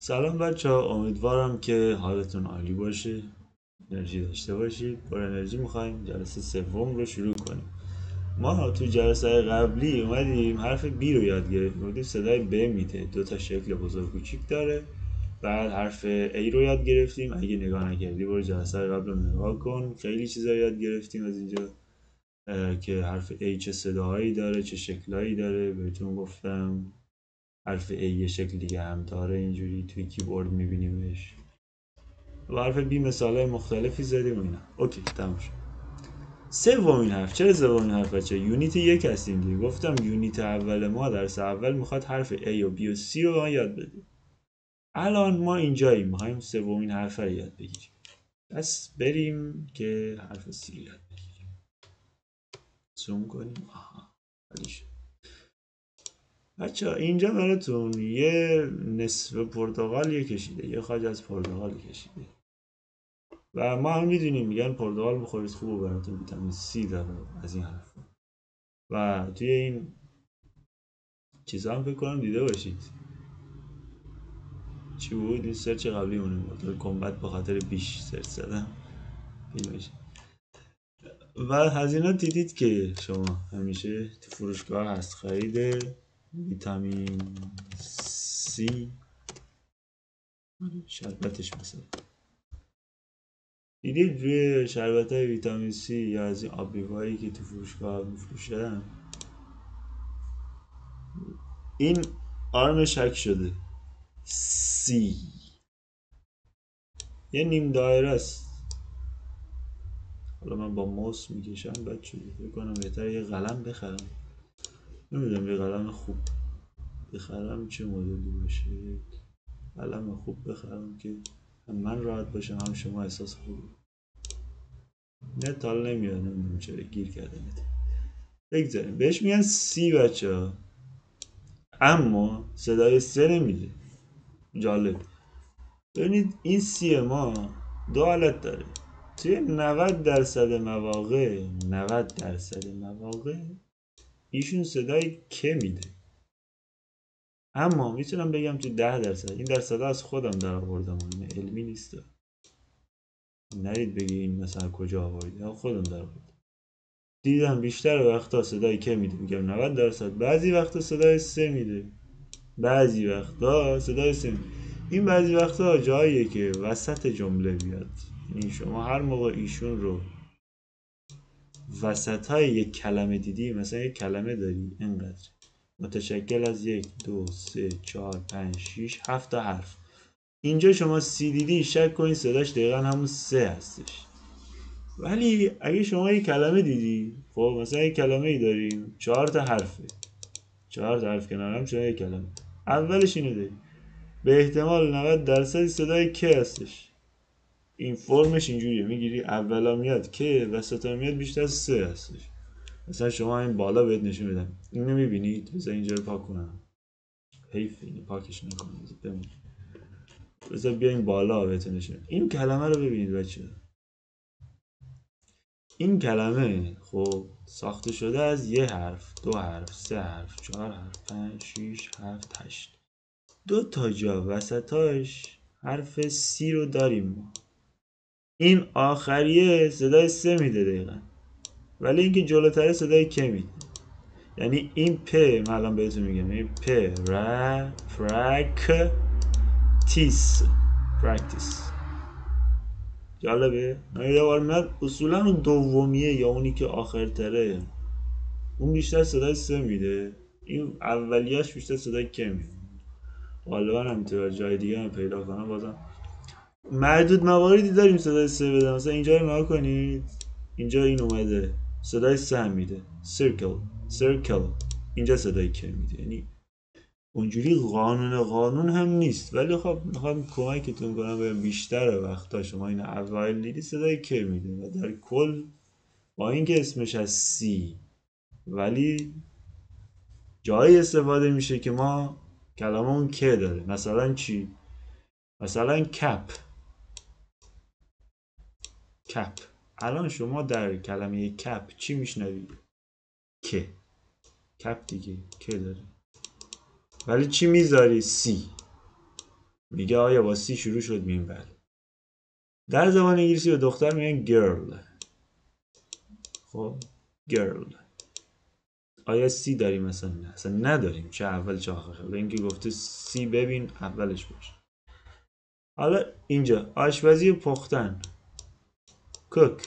سلام بچه ها، امیدوارم که حالتون عالی باشه، انرژی داشته باشید. پر انرژی میخوایم جلسه سوم رو شروع کنیم. ما تو جلسه قبلی اومدیم حرف بی رو یاد گرفتیم، بودیم صدای ب میده، دو تا شکل بزرگ کوچیک داره. بعد حرف ای رو یاد گرفتیم، اگه نگاه نکردی برو جلسه قبل رو نگاه کن، خیلی چیزا یاد گرفتیم از اینجا. که حرف ای چه صداهایی داره، چه شکلهایی داره بهتون گفتم. حرف ای یه شکل دیگه هم داره، اینجوری توی کیبورد میبینیمش. و حرف بی مثالهای مختلفی زدیم و اینا. اوکی تموم شد. سومین حرف، چرا سومین حرف بچه؟ یونیت یک هستیم دیگه. گفتم یونیت اول ما درس اول میخواد حرف A و B و C رو ما یاد بدیم. الان ما اینجاییم میخوایم سومین حرف رو یاد بگیریم. پس بریم که حرف C رو یاد بگیریم. زوم کنیم. آها عالی شد. بچه اینجا براتون یه نصف پرتقال کشیده، یه خاج از پرتقال کشیده و ما هم میدونیم میگن پرتقال بخورید خوبه براتون، ویتامین C داره از این حرف. و توی این چیزا هم فکر کنم دیده باشید. چی بود این سرچ قبلی مونه بود؟ کمبت به خاطر بیش سرچ زدم فیلمش. و هزینه دیدید که شما همیشه تو فروشگاه هست، خرید ویتامین C شربتش مثلا دیدید روی شربت های ویتامین C یا از این آبلیوهایی که تو فروشگاه میفروشن این آرمش حک شده C، یه نیم دایره است. حالا من با موس میکشم بچه، فکر کنم بهتره یه قلم بخرم. نمیدونم یه قلم خوب بخرم چه مدلی باشه. قلم خوب بخرم که هم من راحت باشم هم شما احساس خوبی. نت حالا نمیاد، نمیدونم چرا گیر کرده نت. بگذاریم بهش میگن سی بچه ها، اما صدای سه نمیده. جالب. ببینید این سی ما دو حالت داره. توی 90% مواقع ایشون صدای که میده. اما میتونم بگم تو 10%، این درصد از خودم در آوردم، این علمی نیست. نرید بگی این مثلا کجا آوردی، خودم در آوردم. دیدم بیشتر وقتا صدای که میده، میگم 90%. بعضی وقتا صدای سه میده، بعضی وقتا صدای سه میده. این بعضی وقتا جاییه که وسط جمله بیاد. یعنی شما هر موقع ایشون رو وسط های یک کلمه دیدی، مثلا یک کلمه داری اینقدر متشکل از 1 2 3 4 5 6 7 تا حرف، اینجا شما سی دیدی شک کنید صداش دقیقا همون سه هستش. ولی اگه شما یک کلمه دیدی، خب مثلا یک کلمه ای داریم 4 تا حرفه، 4 تا حرف کنارم شما یک کلمه اولش اینو داری، به احتمال 90% صدای که هستش. این فرمش اینجوریه، میگیری اولا میاد که، وسطا میاد بیشتر سه هستش. مثلا شما این بالا بهت نشون بدم، اینو میبینید؟ بذار اینجا رو پاک کنم، حیف اینو پاکش نکنم، بذار بیایم بالا بهتون نشون. این کلمه رو ببینید بچه، این کلمه خب ساخته شده از یه حرف، دو حرف، سه حرف، چهار حرف، 5 6 7 8. دو تا جا وسطاش حرف سی رو داریم ما. این آخریه صدای سه میده دقیقا، ولی اینکه جلوتره صدای که میده. یعنی این پ، من الان بهتون میگم این پ را پرکتیس. جالبه؟ یه بار میاد اصولا اون دومیه یا اونی که آخرتره اون بیشتر صدای سه میده، این اولیاش بیشتر صدای که میده. غالبا همینطور جای دیگه هم پیدا کنم بازم معدود مواردی داریم صدای سه بده. مثلا اینجا رو نگاه کنید، اینجا این اومده صدای سه هم میده، سرکل. اینجا صدای که میده. یعنی اونجوری قانون هم نیست، ولی خب میخوام کمکتون کنم بگم بیشتر وقتا شما این اوایل دیدی صدای که میده و در کل با اینکه اسمش از سی، ولی جایی استفاده میشه که ما کلمه اون که داره. مثلا چی؟ مثلا کپ. الان شما در کلمه کپ چی میشنوید؟ که. کپ دیگه که داره، ولی چی میذاری؟ سی. میگه آیا با سی شروع شد؟ میگیم بله. در زبان انگلیسی به دختر میگن girl. خب girl. آیا سی داریم مثلا؟ نه اصلا نداریم، چه اول چه آخر. به اینکه گفته سی ببین اولش باشه. حالا اینجا آشپزی پختن cook.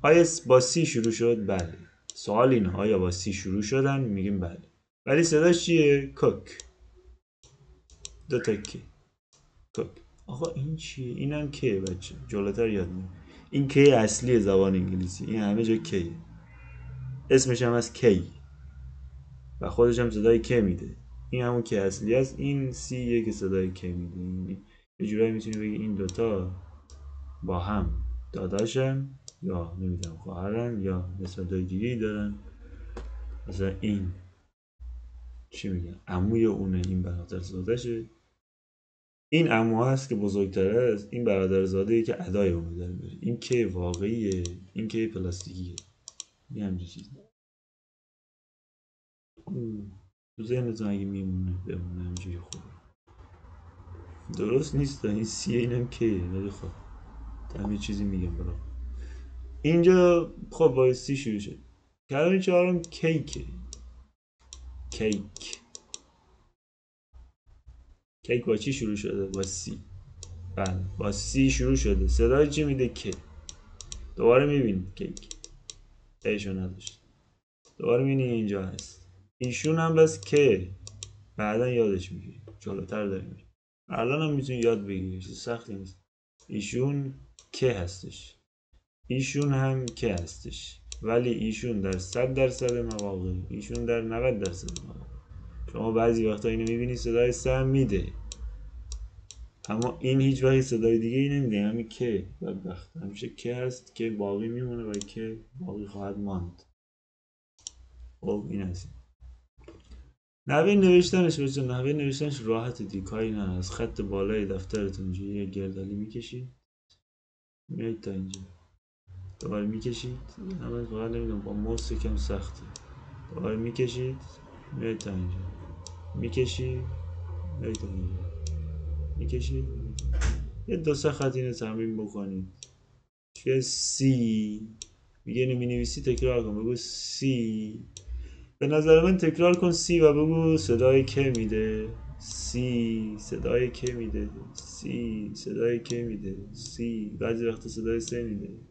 آیا با سی شروع شد؟ بله. سوال اینه آیا با سی شروع شدن؟ میگیم بله. ولی صداش چیه؟ cook. دو تا کی cook. آقا این چیه؟ اینم کیه بچه؟ جلوتر یاد میگیم. این کی اصلی زبان انگلیسی، این همه جا کیه. اسمش هم از کی و خودش هم صدای که میده. این همون که اصلی است. این سیه که صدای که میده. یه جورایی میتونی بگی این دوتا با هم داداشن یا نمیدونم خواهرن یا نسبتای دیگه‌ای دارن. مثلا این چی میگن عموی اونه، این برادرزادشه. این عمو هست که بزرگتره است، این برادرزاده‌ای که ادای اونو داره میره. این که واقعیه، این که پلاستیکیه. این همچین چیزی تو ذهنتون اگه میمونه بمونه همینجوری خوبه. درست نیست این سیه، اینم کیه، ولی خب هم یه چیزی میگم برام. اینجا خب با سی شروع شد. کلمه چهارم کیکه. کیک. کیک با چی شروع شده؟ با سی. بله با سی شروع شده. صدای چی میده؟ که. دوباره میبینید کیک ایشون نداشت. دوباره میبینی اینجا هست. ایشون هم بس که بعدا یادش میگیری، جلوتر داری میری. الان هم میتونی یاد بگیری، چیز سختی نیست. ایشون که هستش، ایشون هم که هستش، ولی ایشون در 100% مواقع، ایشون در 90% مواقع. شما بعضی وقتا اینو میبینی صدای سه میده، اما این هیچ وقت صدای دیگه ای نمیده. همین که بدبخت همیشه که هست که باقی میمونه و که باقی خواهد ماند. خب این هست. نحوه نوشتنش بچه، نحوه نوشتنش راحت دیگه، کاری نه. از خط بالای دفترتون اینجوری یه گردالی میکشید میایید تا اینجا، دوباره میکشید. اما فقط نمیدونم با موس یکم سخته. دوباره میکشید میایید تا اینجا، میکشید میایید تا اینجا، میکشید. یه دو سه خط اینو تمرین بکنید. چیه سی میگه اینو مینویسی تکرار کن، بگو سی. به نظر من تکرار کن سی و بگو صدای که میده. سی صدای که میده. سی صدای که میده. سی بعضی وقتا صدای سه میده.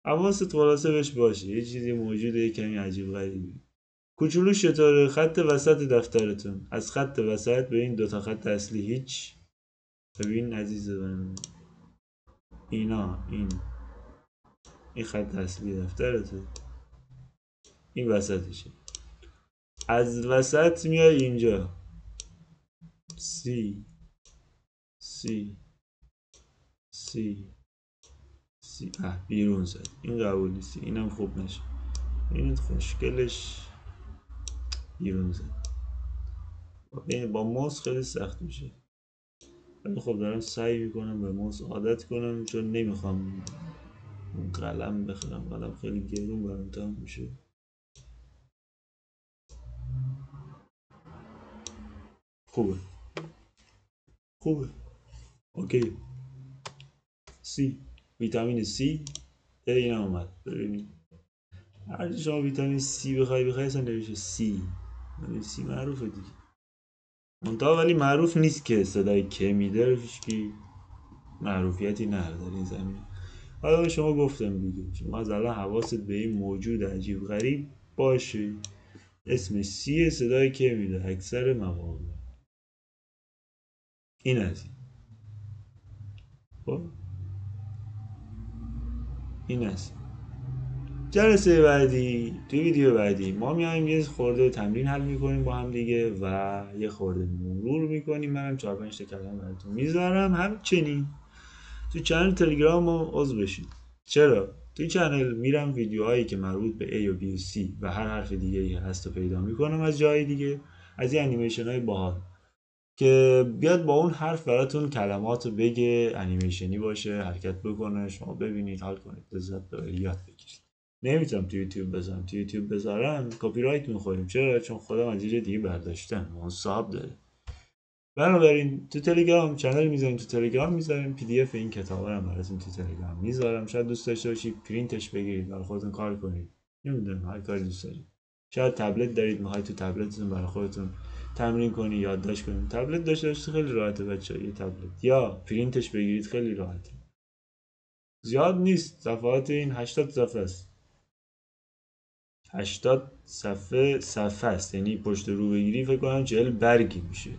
حواست خلاصه بهش باشه، یه چیزی موجوده یه کمی عجیب غریبی. کوچولو شطوره خط وسط دفترتون، از خط وسط به این دوتا خط اصلی هیچ. ببین عزیز من، اینا این خط اصلی دفترته، این وسطشه. از وسط میای اینجا سی سی سی سی. بیرون زد، این قبول نیستی، اینم خوب نشه. اینت خوشگلش بیرون زد. با موس خیلی سخت میشه، ولی خب دارم سعی میکنم به موس عادت کنم، چون نمیخوام قلم بخرم. قلم خیلی گرون برام تموم میشه. خوبه خوبه اوکی. سی، ویتامین سی. اینم اومد. ببینید هر شما ویتامین سی بخوای اصلا نوشه سی. سی معروفه دیگه، منتها ولی معروف نیست که صدای که میده رو هیچکی معروفیتی نداره در این زمین. حالا به شما گفتم دیگه، شما از الان حواست به این موجود عجیب غریب باشه. اسمش سیه، صدای که میده اکثر مواقع. این از این. خب این از جلسه بعدی، توی ویدیو بعدی ما میایم یه خورده تمرین حل میکنیم با هم دیگه و یه خورده مرور میکنیم. منم 4-5 تا کلمه براتون میذارم. همچنین تو چنل تلگرام ما عضو بشید. چرا؟ توی چنل میرم ویدیوهایی که مربوط به A و B و C و هر حرف دیگه ای هست و پیدا میکنم از جای دیگه، از این انیمیشن های باحال که بیاد با اون حرف براتون کلمات بگه، انیمیشنی باشه، حرکت بکنه، شما ببینید، حال کنید، لذت ببرید، یاد بگیرید. نمیتونم تو یوتیوب بذارم. تو یوتیوب بذارم کپی رایت میخوریم. چرا؟ چون خودم از یه جای دیگه برداشتم، اون صاحب داره. بنابراین تو تلگرام چنل میذاریم، تو تلگرام میذاریم، پی دی اف این کتابا رو براتون تو تلگرام میذارم. شاید دوست داشته باشید پرینتش بگیرید برای خودتون کار کنید، نمیدونم هر کاری دوست دارید. شاید تبلت دارید میخواید تو تبلتتون برای خودتون تمرین کنید، یادداشت کنید. تبلت داشته باشید خیلی راحته بچه‌ها، یه تبلت یا پرینتش بگیرید خیلی راحته. زیاد نیست، صفحات این 80 صفحه است. 80 صفحه است، یعنی پشت رو بگیری فکر کنم 40 برگی میشه.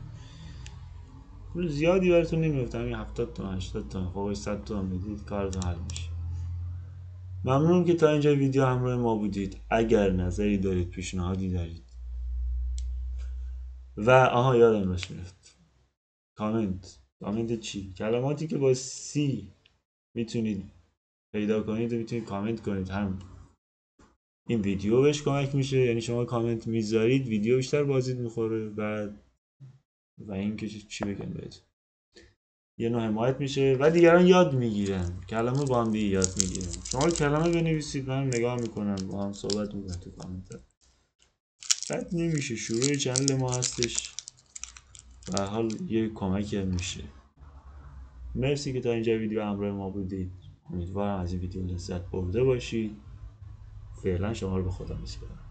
پول زیادی براتون نمیفته، همین 70 تومن 80 تومن، خب 100 تومن بدید کارتون حل میشه. ممنونم که تا اینجا ویدیو همراه ما بودید. اگر نظری دارید، پیشنهادی دارید و یادم باش میرفت کامنت چی؟ کلماتی که با سی میتونید پیدا کنید و میتونید کامنت کنید، هم این ویدیو بهش کمک میشه، یعنی شما کامنت میذارید ویدیو بیشتر بازدید میخوره. بعد و اینکه چی بگم بهتون، یه نوع حمایت میشه و دیگران یاد میگیرن، کلمه با هم دیگه یاد میگیرن. شما کلمه بنویسید، من نگاه میکنم، با هم صحبت میکنم تو کامنت. بد نمیشه، شروع چنل ما هستش، به هر حال یه کمکی هم میشه. مرسی که تا اینجا ویدیو همراه ما بودید. امیدوارم از این ویدیو لذت برده باشید. فعلا شما رو به خدا میسپارم.